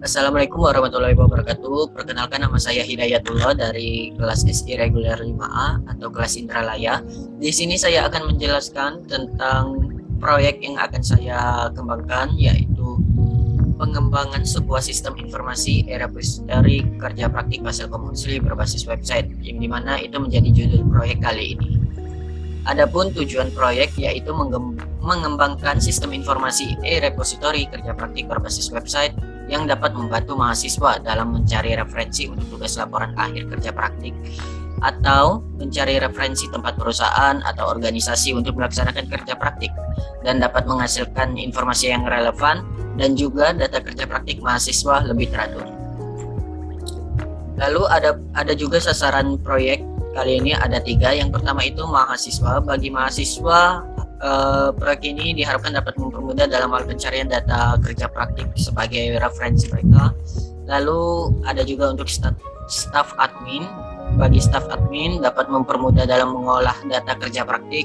Assalamualaikum warahmatullahi wabarakatuh. Perkenalkan, nama saya Hidayatullah dari kelas SI reguler 5A atau kelas Indralaya. Di sini saya akan menjelaskan tentang proyek yang akan saya kembangkan, yaitu pengembangan sebuah sistem informasi e-repository kerja praktik Fasilkom Unsri berbasis website, yang dimana itu menjadi judul proyek kali ini. Adapun tujuan proyek yaitu mengembangkan sistem informasi e-repository kerja praktik berbasis website yang dapat membantu mahasiswa dalam mencari referensi untuk tugas laporan akhir kerja praktik, atau mencari referensi tempat perusahaan atau organisasi untuk melaksanakan kerja praktik, dan dapat menghasilkan informasi yang relevan dan juga data kerja praktik mahasiswa lebih teratur. Lalu ada juga sasaran proyek kali ini ada 3. Yang pertama itu mahasiswa. Bagi mahasiswa, proyek ini diharapkan dapat mempermudah dalam hal pencarian data kerja praktik sebagai referensi mereka. Lalu ada juga untuk staff admin. Bagi staff admin dapat mempermudah dalam mengolah data kerja praktik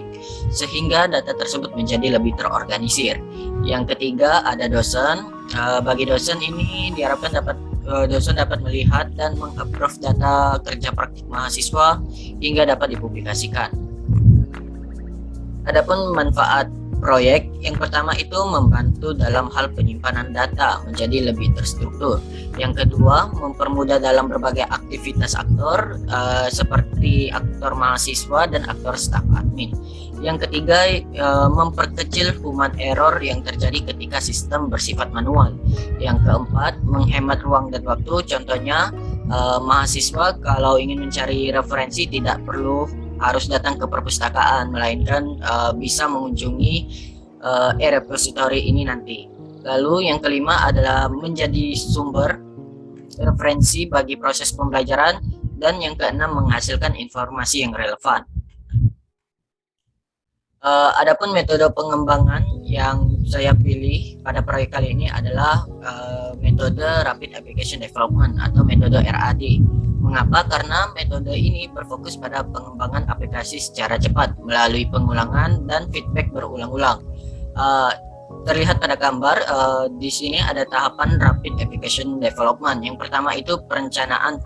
sehingga data tersebut menjadi lebih terorganisir. Yang ketiga ada dosen. Bagi dosen ini diharapkan dosen dapat melihat dan mengapprove data kerja praktik mahasiswa hingga dapat dipublikasikan. Adapun manfaat proyek, yang pertama itu membantu dalam hal penyimpanan data menjadi lebih terstruktur. Yang kedua, mempermudah dalam berbagai aktivitas aktor seperti aktor mahasiswa dan aktor staf admin. Yang ketiga, memperkecil human error yang terjadi ketika sistem bersifat manual. Yang keempat, menghemat ruang dan waktu. Contohnya, mahasiswa kalau ingin mencari referensi tidak perlu harus datang ke perpustakaan, melainkan bisa mengunjungi e-repository ini nanti. Lalu yang kelima adalah menjadi sumber referensi bagi proses pembelajaran, dan yang keenam menghasilkan informasi yang relevan. Adapun metode pengembangan yang saya pilih pada proyek kali ini adalah metode Rapid Application Development atau metode RAD. Mengapa? Karena metode ini berfokus pada pengembangan aplikasi secara cepat melalui pengulangan dan feedback berulang-ulang. Terlihat pada gambar di sini ada tahapan Rapid Application Development. Yang pertama itu perencanaan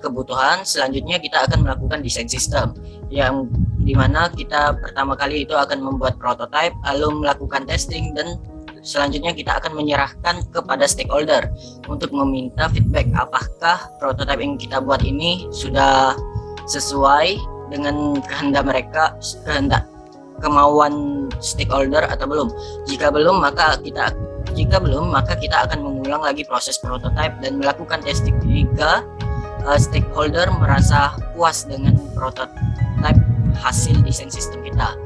kebutuhan. Selanjutnya kita akan melakukan desain sistem, yang dimana kita pertama kali itu akan membuat prototype, lalu melakukan testing, dan selanjutnya kita akan menyerahkan kepada stakeholder untuk meminta feedback apakah prototype yang kita buat ini sudah sesuai dengan kehendak kemauan stakeholder atau belum. Jika belum maka kita akan mengulang lagi proses prototype dan melakukan testing jika stakeholder merasa puas dengan prototype hasil desain sistem kita.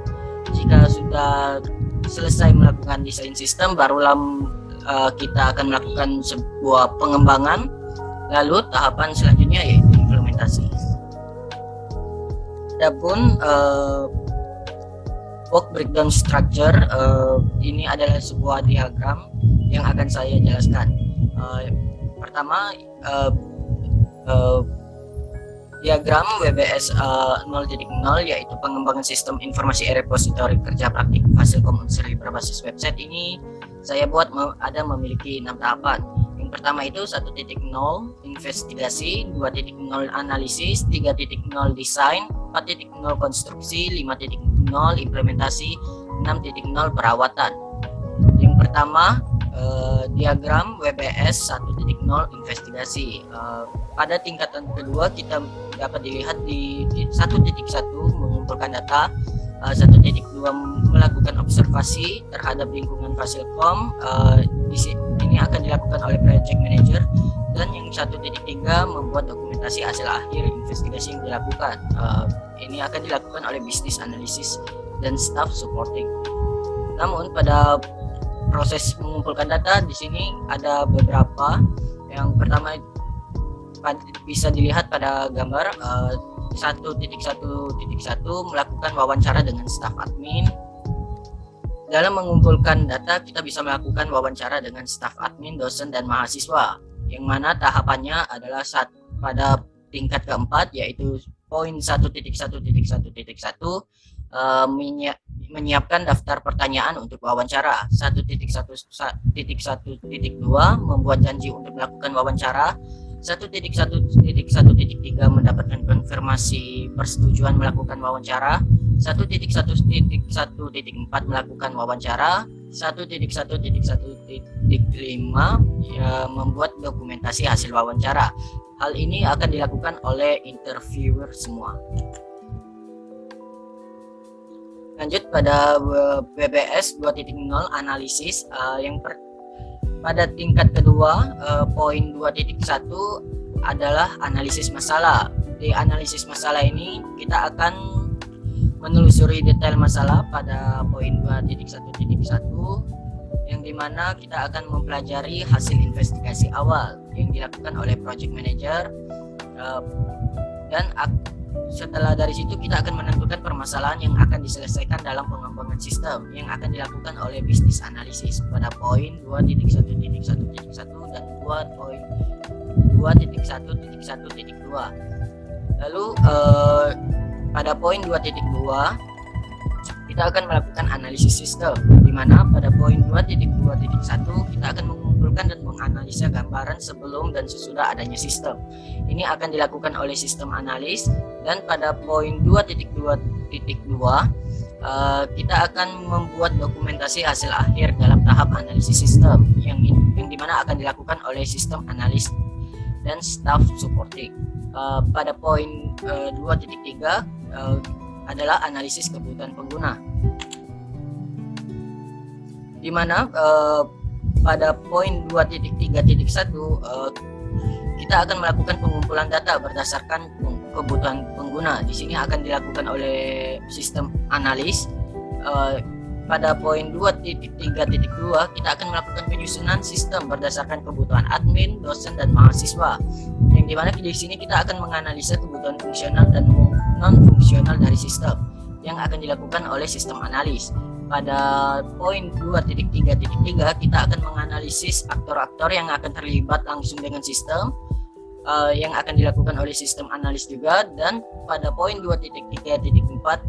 Jika sudah selesai melakukan desain sistem, barulah kita akan melakukan sebuah pengembangan. Lalu tahapan selanjutnya yaitu implementasi. Adapun work breakdown structure, ini adalah sebuah diagram yang akan saya jelaskan. Pertama, diagram WBS 0.0 yaitu pengembangan sistem informasi e-repository kerja praktik Fasilkom Unsri berbasis website. Ini saya buat memiliki 6 tahapan. Yang pertama itu 1.0 investigasi, 2.0 analisis, 3.0 desain, 4.0 konstruksi, 5.0 implementasi, 6.0 perawatan. Yang pertama diagram WBS 1.0 investigasi. Pada tingkatan kedua kita dapat dilihat di 1.1 mengumpulkan data, 1.2 melakukan observasi terhadap lingkungan Fasilkom. Ini akan dilakukan oleh project manager, dan yang 1.3 membuat dokumentasi hasil akhir investigasi yang dilakukan. Ini akan dilakukan oleh business analysis dan staff supporting. Namun pada proses mengumpulkan data di sini ada beberapa. Yang pertama bisa dilihat pada gambar 1.1.1 melakukan wawancara dengan staf admin. Dalam mengumpulkan data kita bisa melakukan wawancara dengan staf admin, dosen, dan mahasiswa, yang mana tahapannya adalah pada tingkat keempat yaitu poin 1.1.1.1 menyiapkan daftar pertanyaan untuk wawancara. 1.1.1.2 membuat janji untuk melakukan wawancara. 1.1.1.3 mendapatkan konfirmasi persetujuan melakukan wawancara. 1.1.1.4 melakukan wawancara. 1.1.1.5 membuat dokumentasi hasil wawancara. Hal ini akan dilakukan oleh interviewer semua. Lanjut pada WBS 2.0 analisis, pada tingkat kedua, poin 2.1 adalah analisis masalah. Di analisis masalah ini kita akan menelusuri detail masalah pada poin 2.1.1, yang dimana kita akan mempelajari hasil investigasi awal yang dilakukan oleh project manager, dan setelah dari situ kita akan menentukan permasalahan yang akan diselesaikan dalam pengembangan sistem yang akan dilakukan oleh bisnis analisis pada poin 2.1.1.1 dan 2.1.1.2. Lalu pada poin 2.2 kita akan melakukan analisis sistem, di mana pada poin 2.2.1 kita akan mengumpulkan dan menganalisa gambaran sebelum dan sesudah adanya sistem. Ini akan dilakukan oleh sistem analis. Dan pada poin 2.2.2 kita akan membuat dokumentasi hasil akhir dalam tahap analisis sistem yang dimana akan dilakukan oleh sistem analis dan staff supporting. Pada poin 2.3 adalah analisis kebutuhan pengguna, di mana pada poin 2.3.1 kita akan melakukan pengumpulan data berdasarkan kebutuhan pengguna. Di sini akan dilakukan oleh sistem analis. Pada poin 2.3.2 kita akan melakukan penyusunan sistem berdasarkan kebutuhan admin, dosen, dan mahasiswa. Yang dimana di sini kita akan menganalisa kebutuhan fungsional dan non fungsional dari sistem yang akan dilakukan oleh sistem analis. Pada poin 2.3.3 kita akan menganalisis aktor-aktor yang akan terlibat langsung dengan sistem, yang akan dilakukan oleh sistem analis juga. Dan pada poin 2.3.4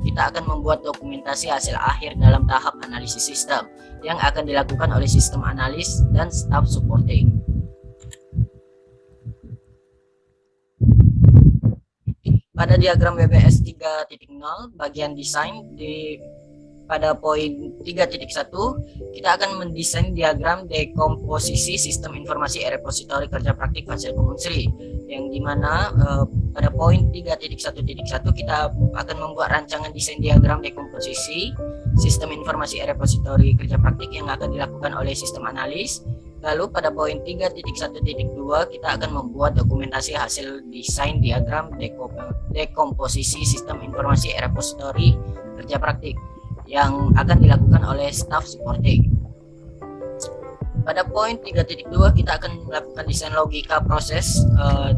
kita akan membuat dokumentasi hasil akhir dalam tahap analisis sistem yang akan dilakukan oleh sistem analis dan staff supporting. Pada diagram WBS 3.0 bagian desain, pada poin 3.1 kita akan mendesain diagram dekomposisi sistem informasi repositori kerja praktik Fasilkom Unsri, yang dimana pada poin 3.1.1 kita akan membuat rancangan desain diagram dekomposisi sistem informasi repositori kerja praktik yang akan dilakukan oleh sistem analis. Lalu pada poin 3.1.2 kita akan membuat dokumentasi hasil desain diagram dekomposisi sistem informasi repositori kerja praktik yang akan dilakukan oleh staff supporting. Pada poin 3.2 kita akan melakukan desain logika proses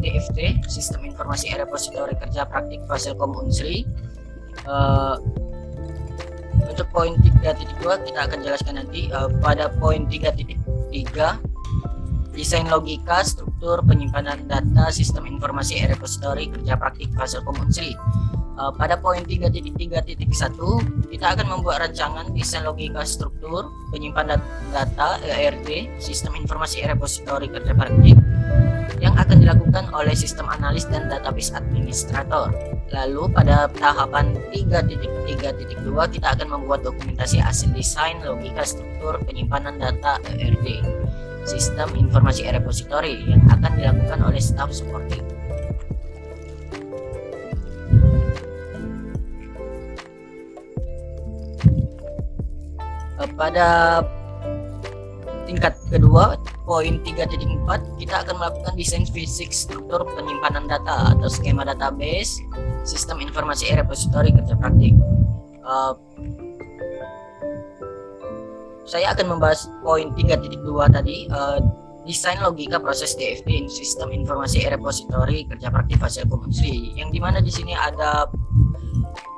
DFT sistem informasi repositori kerja praktik Fasilkom Unsri. Untuk poin 3.2 kita akan jelaskan nanti. Pada poin 3.3 desain logika struktur penyimpanan data sistem informasi repositori kerja praktik Fasilkom Unsri. Pada poin 3.3.1 kita akan membuat rancangan desain logika struktur penyimpanan data ERD sistem informasi repositori kerja praktik yang akan dilakukan oleh sistem analis dan database administrator. Lalu pada tahapan 3.3.2 kita akan membuat dokumentasi hasil desain logika struktur penyimpanan data ERD sistem informasi repositori yang akan dilakukan oleh staff supporting. Pada tingkat kedua, poin 3.4 kita akan melakukan desain fisik struktur penyimpanan data atau skema database sistem informasi repositori kerja praktik. Saya akan membahas poin 3.2 tadi, desain logika proses DFT sistem informasi repositori kerja praktik Fasilkom Unsri, yang dimana di sini ada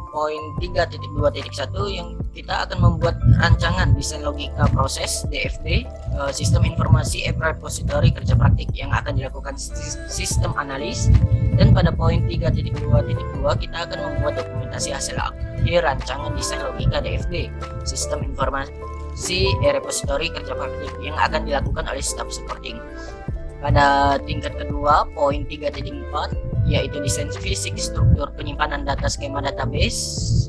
poin 3.2.1 yang kita akan membuat rancangan desain logika proses DFT sistem informasi repositori kerja praktik yang akan dilakukan sistem analis. Dan pada poin 3.2.2 kita akan membuat dokumentasi hasil akhir rancangan desain logika DFD, sistem informasi repositori kerja praktik yang akan dilakukan oleh staf supporting. Pada tingkat kedua, poin 3.4, yaitu desain fisik struktur penyimpanan data skema database,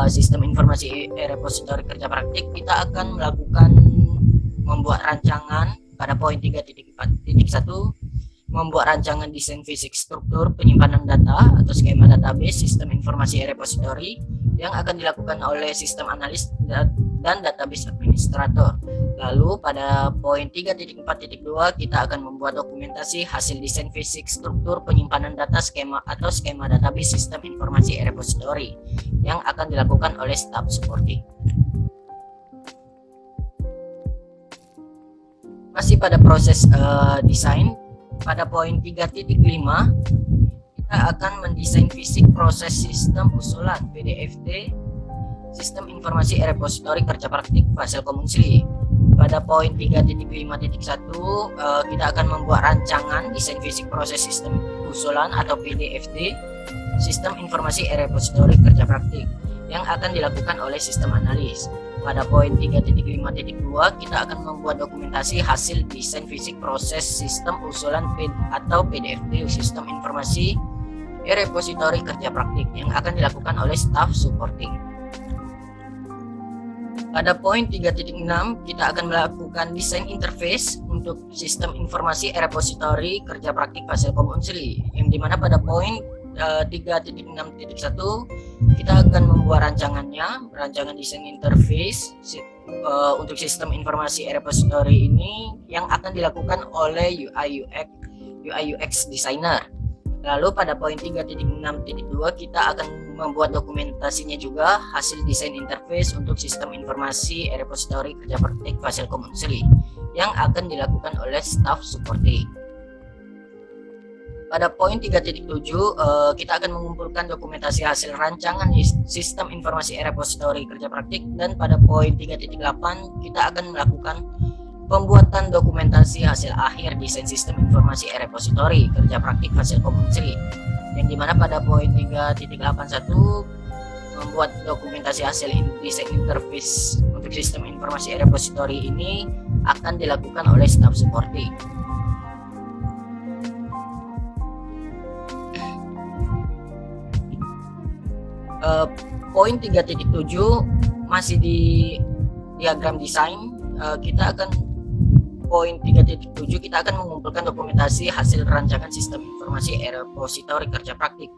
sistem informasi repositori kerja praktik, kita akan membuat rancangan pada poin 3.4.1, membuat rancangan desain fisik struktur penyimpanan data atau skema database sistem informasi repositori yang akan dilakukan oleh sistem analis dan database administrator. Lalu pada poin 3.4.2 kita akan membuat dokumentasi hasil desain fisik struktur penyimpanan data skema atau skema database sistem informasi repositori yang akan dilakukan oleh staf supporting. Masih pada proses desain, pada poin 3.5 kita akan mendesain fisik proses sistem usulan PDFT sistem informasi repositori kerja praktik Fasil Komunsli. Pada poin 3.5.1 kita akan membuat rancangan desain fisik proses sistem usulan atau PDFT sistem informasi repositori kerja praktik yang akan dilakukan oleh sistem analis. Pada poin 3.5.2 kita akan membuat dokumentasi hasil desain fisik proses sistem usulan atau PDFT sistem informasi repositori kerja praktik yang akan dilakukan oleh staf supporting. Pada poin 3.6 kita akan melakukan desain interface untuk sistem informasi repositori kerja praktik Fasil Komunsli, yang dimana pada poin 3.6.1 kita akan membuat rancangan desain interface untuk sistem informasi repositori ini yang akan dilakukan oleh UI UX designer. Lalu pada poin 3.6.2 kita akan membuat dokumentasinya juga hasil desain interface untuk sistem informasi repositori kerja praktik Fasil Komunsli yang akan dilakukan oleh staf supporting. Pada poin 3.7 kita akan mengumpulkan dokumentasi hasil rancangan sistem informasi repositori kerja praktik, dan pada poin 3.8 kita akan melakukan pembuatan dokumentasi hasil akhir desain sistem informasi repositori kerja praktik Fasil Komunsli, yang dimana pada poin 3.81 membuat dokumentasi hasil desain interface untuk sistem informasi repositori ini akan dilakukan oleh staf supporting. Poin 3.7 masih di diagram desain. Poin 3.7 kita akan mengumpulkan dokumentasi hasil rancangan sistem informasi repositori kerja praktik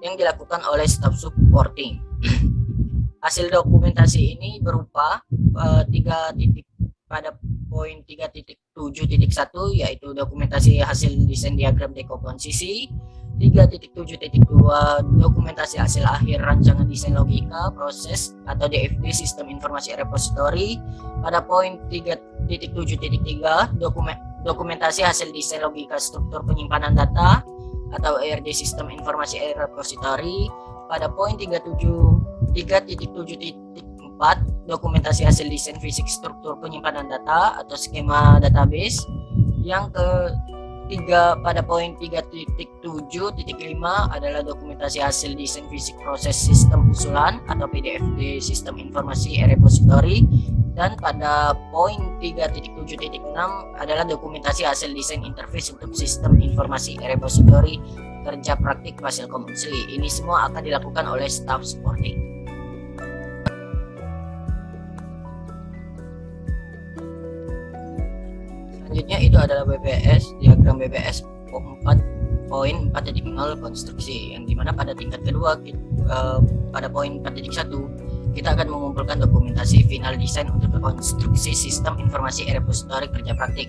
yang dilakukan oleh staf supporting. Hasil dokumentasi ini berupa pada poin 3.7.1 yaitu dokumentasi hasil desain diagram dekomposisi, 3.7.2 dokumentasi hasil akhir rancangan desain logika proses atau DFD sistem informasi repositori. Pada poin 3.7.3 dokumentasi hasil desain logika struktur penyimpanan data atau ERD sistem informasi repositori. Pada poin 3.7.4 dokumentasi hasil desain fisik struktur penyimpanan data atau skema database. Yang ketiga pada poin 3.7.5 adalah dokumentasi hasil desain fisik proses sistem usulan atau PDFD sistem informasi repositori. Dan pada poin 3.7.6 adalah dokumentasi hasil desain interface untuk sistem informasi repositori kerja praktik Fasil Komunsli. Ini semua akan dilakukan oleh staf supporting. Selanjutnya itu adalah diagram BPS 4.4.0 konstruksi, yang dimana pada tingkat kedua pada poin 4.1 kita akan mengumpulkan dokumentasi final desain untuk konstruksi sistem informasi repositori kerja praktik,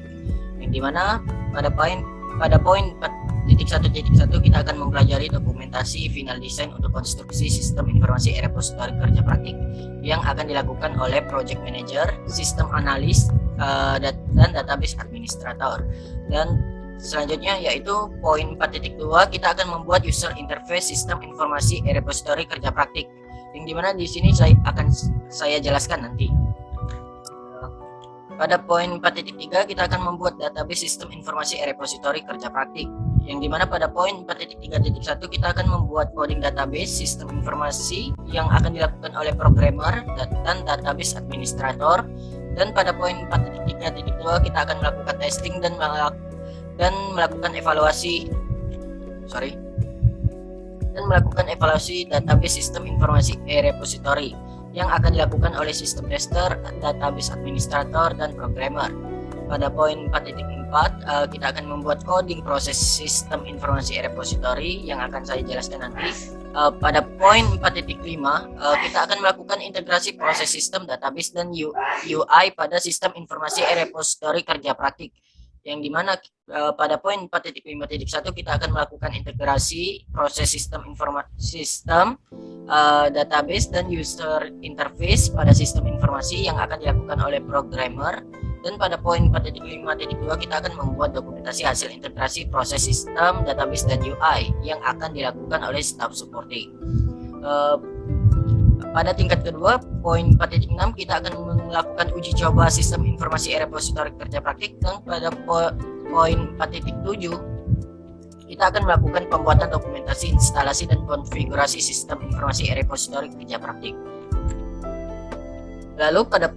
yang dimana pada poin 4.1.1 kita akan mempelajari dokumentasi final desain untuk konstruksi sistem informasi repositori kerja praktik yang akan dilakukan oleh project manager, sistem analis, dan database administrator. Dan selanjutnya yaitu poin 4.2 kita akan membuat user interface sistem informasi repositori kerja praktik, yang dimana di sini saya jelaskan nanti. Pada poin 4.3 kita akan membuat database sistem informasi repositori kerja praktik, yang dimana pada poin 4.3.1 kita akan membuat coding database sistem informasi yang akan dilakukan oleh programmer dan database administrator. Dan pada poin 4.3.2 kita akan melakukan testing dan melakukan evaluasi database sistem informasi e-repository yang akan dilakukan oleh sistem tester, database administrator, dan programmer. Pada poin 4.4 kita akan membuat coding proses sistem informasi e-repository yang akan saya jelaskan nanti. Pada poin 4.5 kita akan melakukan integrasi proses sistem database dan UI pada sistem informasi e-repository kerja praktik, yang dimana pada poin 4.5.1 kita akan melakukan integrasi proses sistem database dan user interface pada sistem informasi yang akan dilakukan oleh programmer. Dan pada poin 4.5.2 kita akan membuat dokumentasi hasil integrasi proses sistem database dan UI yang akan dilakukan oleh staff supporting. Pada tingkat kedua, poin 4.6 kita akan melakukan uji coba sistem informasi e-repository kerja praktik. Dan pada poin 4.7 kita akan melakukan pembuatan dokumentasi instalasi dan konfigurasi sistem informasi e-repository kerja praktik. Lalu pada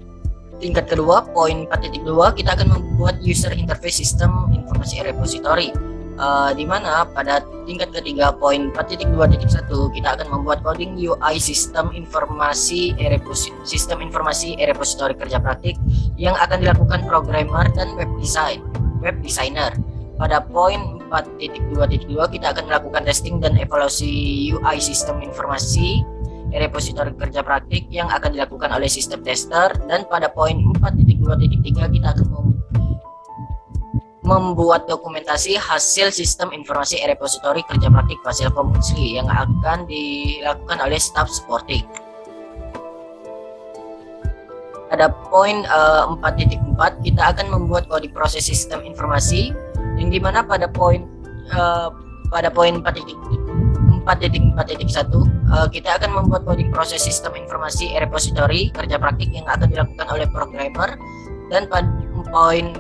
tingkat kedua, poin 4.2 kita akan membuat user interface sistem informasi e-repository, di mana pada tingkat ketiga, poin 4.2.1 kita akan membuat coding UI sistem informasi e-repository kerja praktik yang akan dilakukan programmer dan web designer. Pada poin 4.2.2 kita akan melakukan testing dan evaluasi UI sistem informasi repository kerja praktik yang akan dilakukan oleh sistem tester. Dan pada poin 4.2.3 kita akan membuat dokumentasi hasil sistem informasi repository kerja praktik Fasilkom Unsri yang akan dilakukan oleh staff supporting. Pada poin 4.4 kita akan membuat coding proses sistem informasi, yang dimana pada poin 4.4.1 kita akan membuat coding proses sistem informasi repository kerja praktik yang akan dilakukan oleh programmer. Dan pada poin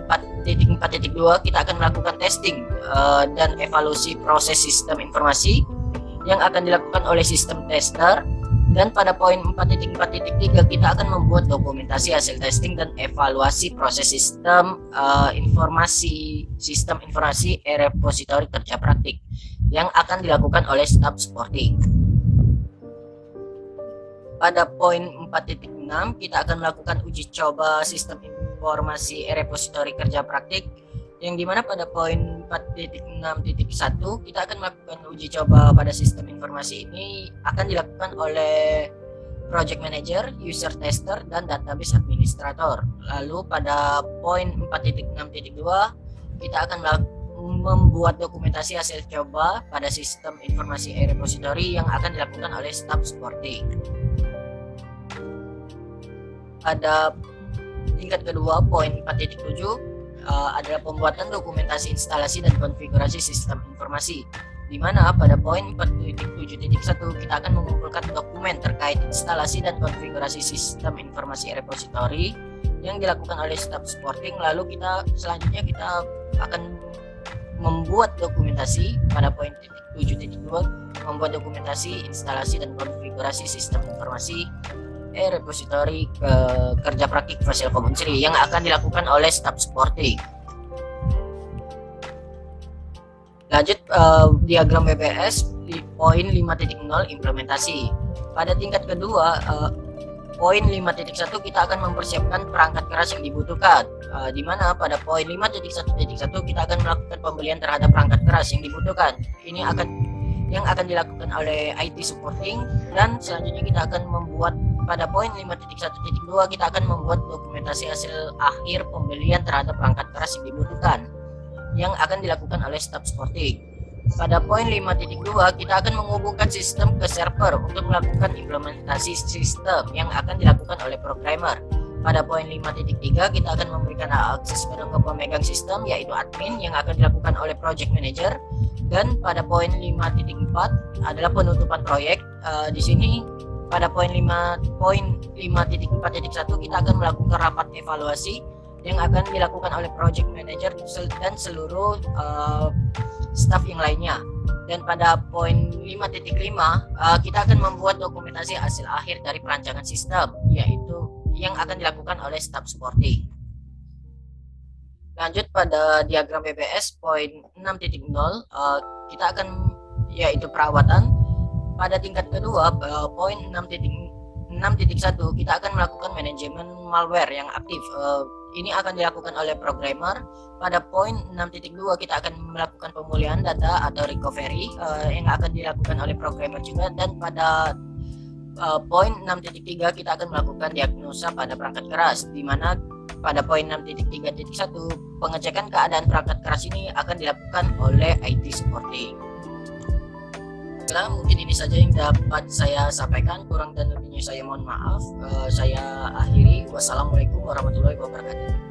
4.4.2 kita akan melakukan testing dan evaluasi proses sistem informasi yang akan dilakukan oleh sistem tester. Dan pada poin 4.4.3 kita akan membuat dokumentasi hasil testing dan evaluasi proses sistem informasi e-repository kerja praktik yang akan dilakukan oleh staff supporting. Pada poin 4.6 kita akan melakukan uji coba sistem informasi e-repository kerja praktik, yang dimana pada poin 4.6.1 kita akan melakukan uji coba pada sistem informasi ini akan dilakukan oleh project manager, user tester, dan database administrator. Lalu pada poin 4.6.2 kita akan membuat dokumentasi hasil coba pada sistem informasi e-repository yang akan dilakukan oleh staff supporting. Pada tingkat kedua, poin 4.7 adalah pembuatan dokumentasi instalasi dan konfigurasi sistem informasi, di mana pada poin 4.7.1 kita akan mengumpulkan dokumen terkait instalasi dan konfigurasi sistem informasi repository yang dilakukan oleh staff supporting. Lalu selanjutnya kita akan membuat dokumentasi pada poin 7.2, membuat dokumentasi instalasi dan konfigurasi sistem informasi repository kerja praktik Fasilkom Unsri yang akan dilakukan oleh staff supporting. Lanjut diagram WBS di poin 5.0 implementasi. Pada tingkat kedua, poin 5.1 kita akan mempersiapkan perangkat keras yang dibutuhkan, di mana pada poin 5.1.1 kita akan melakukan pembelian terhadap perangkat keras yang dibutuhkan. Ini akan dilakukan oleh IT supporting. Dan selanjutnya kita akan membuat pada poin 5.1.2 kita akan membuat dokumentasi hasil akhir pembelian terhadap perangkat keras yang dibutuhkan yang akan dilakukan oleh staff supporting. Pada poin 5.2 kita akan menghubungkan sistem ke server untuk melakukan implementasi sistem yang akan dilakukan oleh programmer. Pada poin 5.3 kita akan memberikan akses pada pemegang sistem, yaitu admin, yang akan dilakukan oleh project manager. Dan pada poin 5.4 adalah penutupan proyek. Di sini pada poin 5.4.1 kita akan melakukan rapat evaluasi yang akan dilakukan oleh project manager dan seluruh staff yang lainnya. Dan pada poin 5.5 kita akan membuat dokumentasi hasil akhir dari perancangan sistem, yaitu yang akan dilakukan oleh staff supporting. Lanjut pada diagram BBS poin 6.0, kita akan yaitu perawatan. Pada tingkat kedua poin 6.1 kita akan melakukan manajemen malware yang aktif. Ini akan dilakukan oleh programmer. Pada poin 6.2 kita akan melakukan pemulihan data atau recovery yang akan dilakukan oleh programmer juga. Dan pada poin 6.3 kita akan melakukan diagnosa pada perangkat keras, di mana pada poin 6.3.1 pengecekan keadaan perangkat keras ini akan dilakukan oleh IT supporting. Nah, mungkin ini saja yang dapat saya sampaikan, kurang dan lebihnya saya mohon maaf. Saya akhiri. Wassalamualaikum warahmatullahi wabarakatuh.